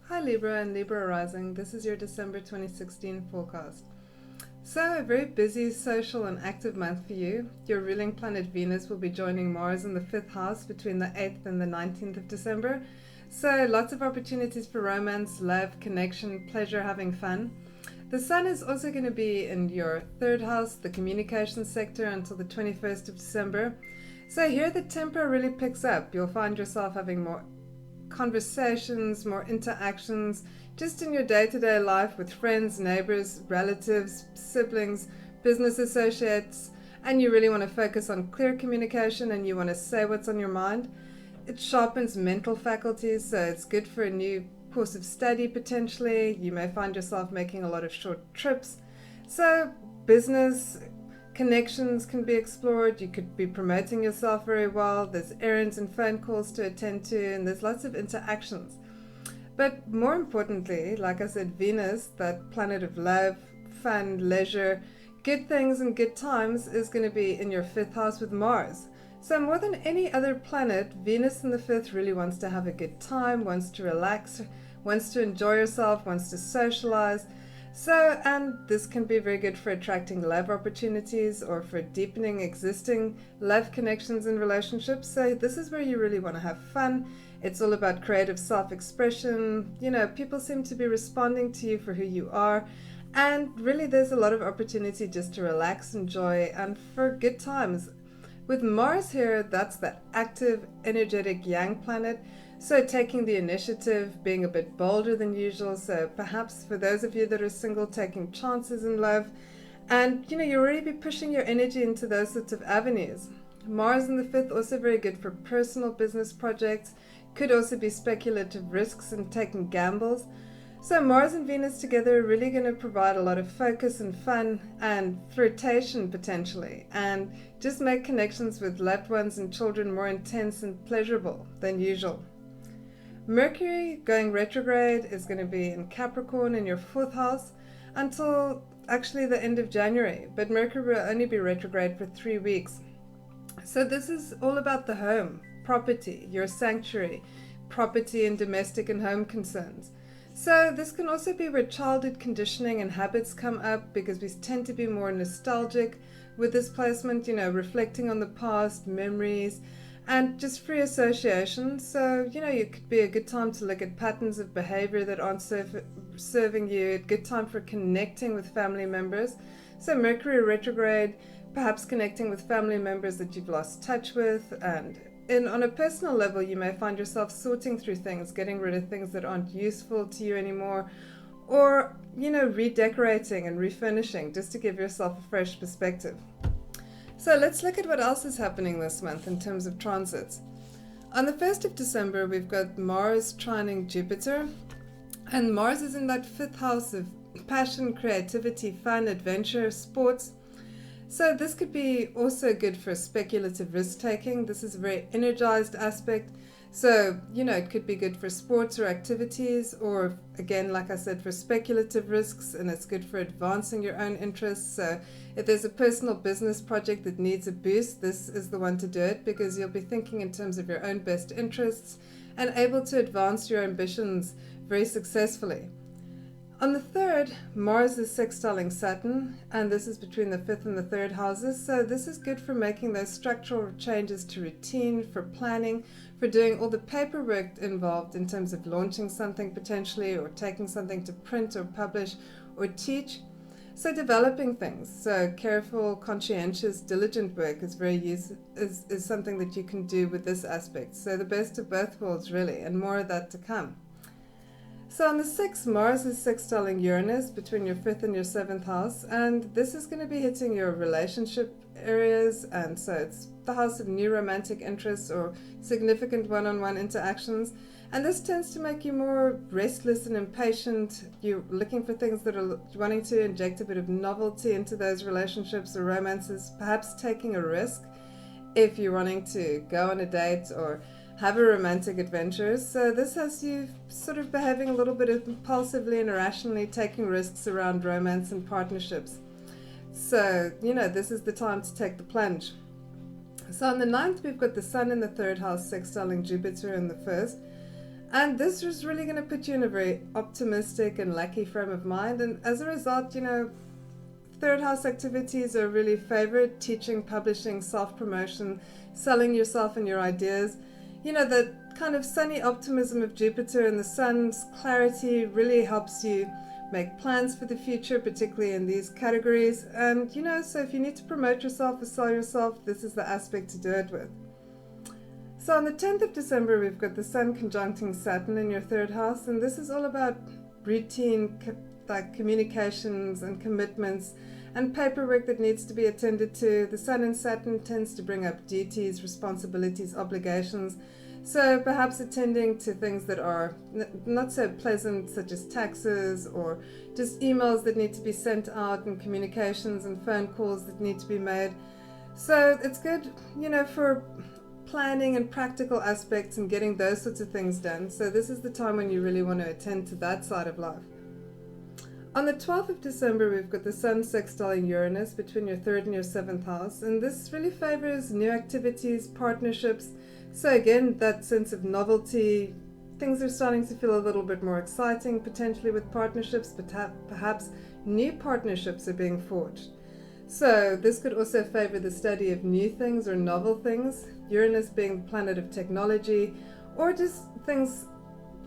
Hi Libra and Libra rising, this is your December 2016 forecast. So, a very busy, social and active month for you. Your ruling planet Venus will be joining Mars in the 5th house between the 8th and the 19th of December. So, lots of opportunities for romance, love, connection, pleasure, having fun. The Sun is also going to be in your 3rd house, the communication sector, until the 21st of December. So here the tempo really picks up. You'll find yourself having more conversations, more interactions, just in your day-to-day life with friends, neighbors, relatives, siblings, business associates, and you really want to focus on clear communication and you want to say what's on your mind. It sharpens mental faculties, so it's good for a new course of study potentially. You may find yourself making a lot of short trips. So business connections can be explored. You could be promoting yourself very well. There's errands and phone calls to attend to, and there's lots of interactions. But more importantly, like I said, Venus, that planet of love, fun, leisure, good things and good times, is going to be in your 5th house with Mars. So more than any other planet, Venus in the 5th really wants to have a good time, wants to relax, wants to enjoy yourself, wants to socialize. So, and this can be very good for attracting love opportunities or for deepening existing love connections and relationships. So this is where you really want to have fun. It's all about creative self-expression. You know, people seem to be responding to you for who you are. And really there's a lot of opportunity just to relax, enjoy, and for good times. With Mars here, that's that active, energetic yang planet. So taking the initiative, being a bit bolder than usual. So perhaps for those of you that are single, taking chances in love. And, you know, you already be pushing your energy into those sorts of avenues. Mars in the 5th, also very good for personal business projects. Could also be speculative risks and taking gambles. So Mars and Venus together are really going to provide a lot of focus and fun and flirtation potentially, and just make connections with loved ones and children more intense and pleasurable than usual. Mercury going retrograde is going to be in Capricorn in your 4th house until actually the end of January, but Mercury will only be retrograde for 3 weeks. So this is all about the home, property, your sanctuary, property and domestic and home concerns. So this can also be where childhood conditioning and habits come up, because we tend to be more nostalgic with this placement, you know, reflecting on the past, memories, and just free association. So, you know, it could be a good time to look at patterns of behavior that aren't serving you, a good time for connecting with family members. So Mercury retrograde, perhaps connecting with family members that you've lost touch with, and on a personal level, you may find yourself sorting through things, getting rid of things that aren't useful to you anymore, or, you know, redecorating and refurnishing just to give yourself a fresh perspective. So let's look at what else is happening this month in terms of transits. On the 1st of December, we've got Mars trining Jupiter, and Mars is in that 5th house of passion, creativity, fun, adventure, sports. So this could be also good for speculative risk-taking. This is a very energized aspect. So, you know, it could be good for sports or activities, or again, like I said, for speculative risks, and it's good for advancing your own interests. So if there's a personal business project that needs a boost, this is the one to do it, because you'll be thinking in terms of your own best interests and able to advance your ambitions very successfully. On the 3rd, Mars is sextiling Saturn, and this is between the 5th and the 3rd houses. So this is good for making those structural changes to routine, for planning, for doing all the paperwork involved in terms of launching something potentially, or taking something to print or publish or teach. So developing things. So careful, conscientious, diligent work is is something that you can do with this aspect. So the best of both worlds really, and more of that to come. So on the 6th, Mars is sextiling Uranus between your 5th and your 7th house, and this is going to be hitting your relationship areas, and so it's the house of new romantic interests or significant one-on-one interactions, and this tends to make you more restless and impatient. You're looking for things that are wanting to inject a bit of novelty into those relationships or romances, perhaps taking a risk if you're wanting to go on a date or have a romantic adventure. So this has you sort of behaving a little bit impulsively and irrationally, taking risks around romance and partnerships. So, you know, this is the time to take the plunge. So on the 9th, we've got the Sun in the 3rd house sextiling Jupiter in the 1st. And this is really going to put you in a very optimistic and lucky frame of mind. And as a result, third house activities are really favored: teaching, publishing, self-promotion, selling yourself and your ideas. The kind of sunny optimism of Jupiter and the sun's clarity really helps you make plans for the future, particularly in these categories. And, so if you need to promote yourself or sell yourself, this is the aspect to do it with. So on the 10th of December, we've got the Sun conjuncting Saturn in your third house, and this is all about routine, like communications and commitments and paperwork that needs to be attended to. The Sun and Saturn tends to bring up duties, responsibilities, obligations. So perhaps attending to things that are not so pleasant, such as taxes or just emails that need to be sent out and communications and phone calls that need to be made. So it's good, for planning and practical aspects and getting those sorts of things done. So this is the time when you really want to attend to that side of life. On the 12th of December, we've got the Sun sextile Uranus between your third and your seventh house, and this really favors new activities, partnerships. So again, that sense of novelty, things are starting to feel a little bit more exciting, potentially with partnerships, but perhaps new partnerships are being forged. So this could also favor the study of new things or novel things, Uranus being the planet of technology, or just things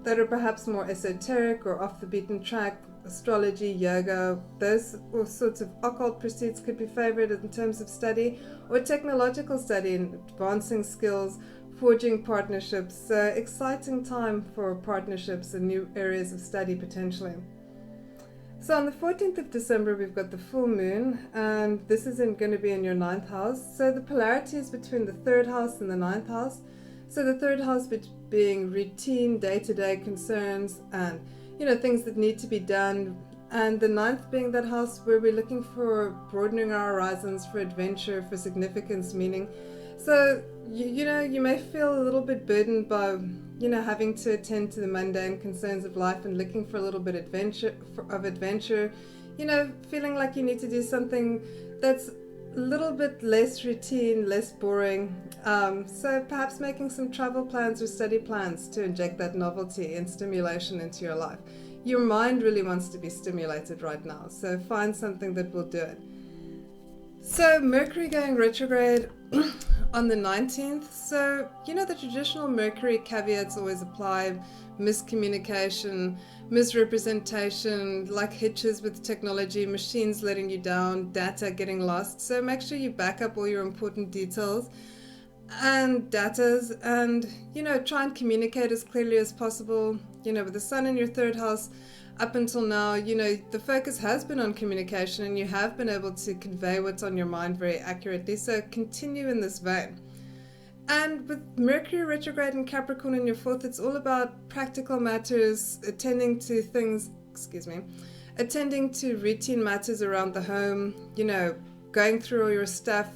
that are perhaps more esoteric or off the beaten track. Astrology, yoga, those sorts of occult pursuits could be favored in terms of study, or technological study and advancing skills, forging partnerships. So exciting time for partnerships and new areas of study potentially. So on the 14th of December, we've got the full moon, and this is going to be in your ninth house. So the polarity is between the third house and the ninth house. So the third house being routine, day-to-day concerns and things that need to be done, and the ninth being that house where we're looking for broadening our horizons, for adventure, for significance, meaning. So you may feel a little bit burdened by having to attend to the mundane concerns of life and looking for a little bit of adventure, feeling like you need to do something that's a little bit less routine, less boring. So perhaps making some travel plans or study plans to inject that novelty and stimulation into your life. Your mind really wants to be stimulated right now, so find something that will do it. So Mercury going retrograde on the 19th. So, the traditional Mercury caveats always apply: miscommunication, misrepresentation, like hitches with technology, machines letting you down, data getting lost. So make sure you back up all your important details and datas, and try and communicate as clearly as possible. With the Sun in your third house, up until now, the focus has been on communication, and you have been able to convey what's on your mind very accurately. So continue in this vein. And with Mercury retrograde in Capricorn in your fourth, it's all about practical matters, attending to routine matters around the home, going through all your stuff.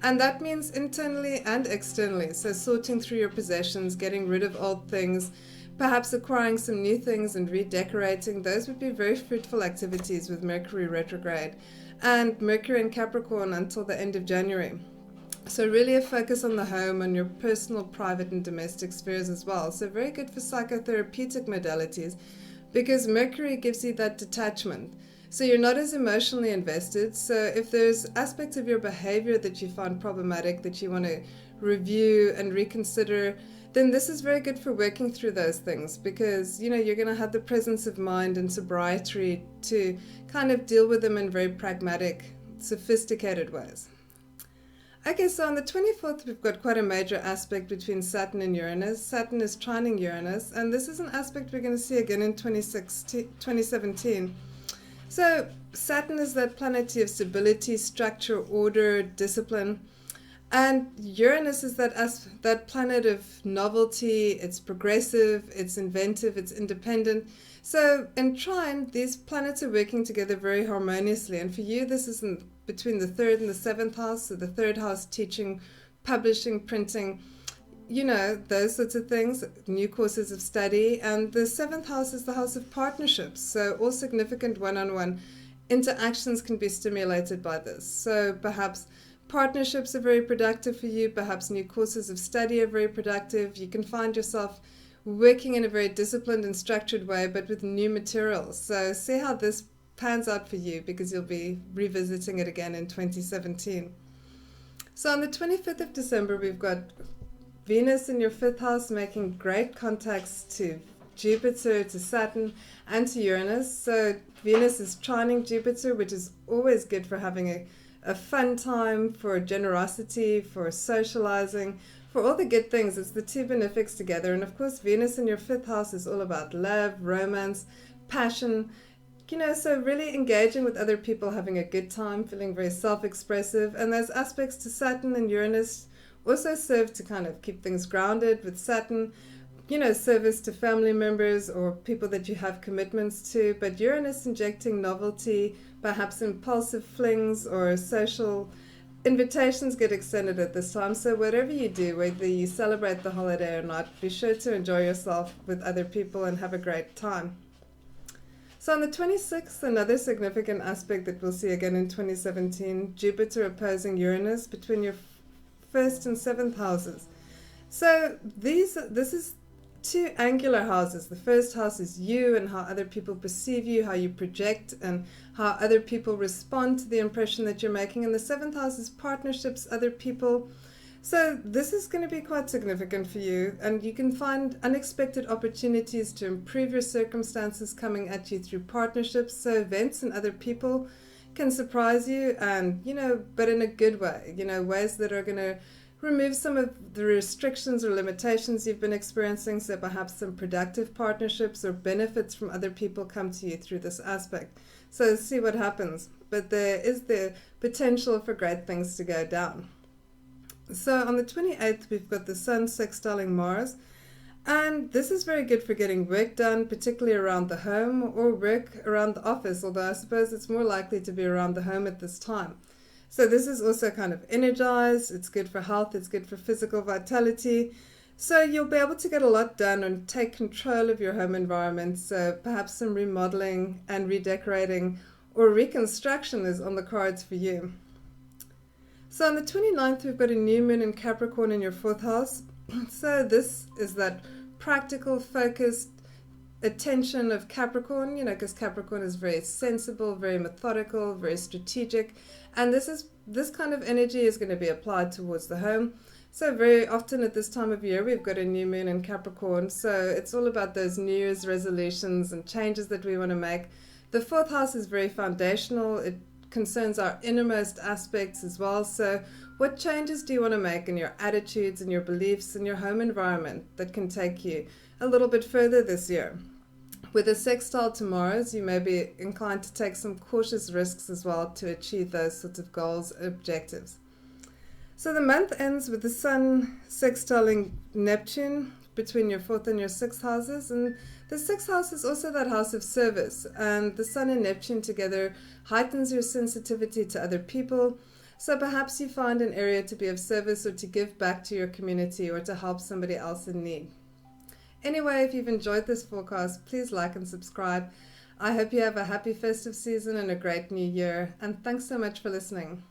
And that means internally and externally. So sorting through your possessions, getting rid of old things, perhaps acquiring some new things and redecorating. Those would be very fruitful activities with Mercury retrograde and Mercury in Capricorn until the end of January. So really a focus on the home, on your personal, private and domestic spheres as well. So very good for psychotherapeutic modalities, because Mercury gives you that detachment. So you're not as emotionally invested. So if there's aspects of your behavior that you find problematic, that you want to review and reconsider, then this is very good for working through those things, because you're going to have the presence of mind and sobriety to kind of deal with them in very pragmatic, sophisticated ways. Okay, so on the 24th, we've got quite a major aspect between Saturn and Uranus. Saturn is trining Uranus, and this is an aspect we're going to see again in 2017. So Saturn is that planet of stability, structure, order, discipline. And Uranus is that planet of novelty. It's progressive, it's inventive, it's independent. So in trine, these planets are working together very harmoniously. And for you, this is between the third and the seventh house. So the third house, teaching, publishing, printing, those sorts of things, new courses of study. And the seventh house is the house of partnerships. So all significant one-on-one interactions can be stimulated by this. So perhaps partnerships are very productive for you. Perhaps new courses of study are very productive. You can find yourself working in a very disciplined and structured way, but with new materials. So see how this pans out for you, because you'll be revisiting it again in 2017. So on the 25th of December, we've got Venus in your 5th house making great contacts to Jupiter, to Saturn, and to Uranus. So Venus is trining Jupiter, which is always good for having a fun time, for generosity, for socializing, for all the good things. It's the two benefics together. And of course, Venus in your 5th house is all about love, romance, passion, so really engaging with other people, having a good time, feeling very self-expressive. And those aspects to Saturn and Uranus also serve to kind of keep things grounded. With Saturn, service to family members or people that you have commitments to, but Uranus injecting novelty, perhaps impulsive flings or social invitations get extended at this time. So whatever you do, whether you celebrate the holiday or not, be sure to enjoy yourself with other people and have a great time. So on the 26th, another significant aspect that we'll see again in 2017, Jupiter opposing Uranus between your 1st and 7th houses. So this is two angular houses. The first house is you and how other people perceive you, how you project, and how other people respond to the impression that you're making. And the 7th house is partnerships, other people. So this is going to be quite significant for you, and you can find unexpected opportunities to improve your circumstances coming at you through partnerships. So events and other people can surprise you, and but in a good way, ways that are going to remove some of the restrictions or limitations you've been experiencing. So perhaps some productive partnerships or benefits from other people come to you through this aspect. So see what happens. But there is the potential for great things to go down. So on the 28th, we've got the Sun sextiling Mars. And this is very good for getting work done, particularly around the home or work around the office, although I suppose it's more likely to be around the home at this time. So this is also kind of energized. It's good for health. It's good for physical vitality. So you'll be able to get a lot done and take control of your home environment. So perhaps some remodeling and redecorating or reconstruction is on the cards for you. So on the 29th, we've got a new moon in Capricorn in your 4th house. So this is that practical, focused attention of Capricorn, because Capricorn is very sensible, very methodical, very strategic. And this kind of energy is going to be applied towards the home. So very often at this time of year, we've got a new moon in Capricorn. So it's all about those New Year's resolutions and changes that we want to make. The 4th house is very foundational. It concerns our innermost aspects as well. So what changes do you want to make in your attitudes and your beliefs in your home environment that can take you a little bit further this year? With a sextile to Mars, you may be inclined to take some cautious risks as well to achieve those sorts of goals, objectives. So the month ends with the Sun sextiling Neptune between your 4th and your 6th houses. And the 6th house is also that house of service. And the Sun and Neptune together heightens your sensitivity to other people. So perhaps you find an area to be of service or to give back to your community or to help somebody else in need. Anyway, if you've enjoyed this forecast, please like and subscribe. I hope you have a happy festive season and a great new year. And thanks so much for listening.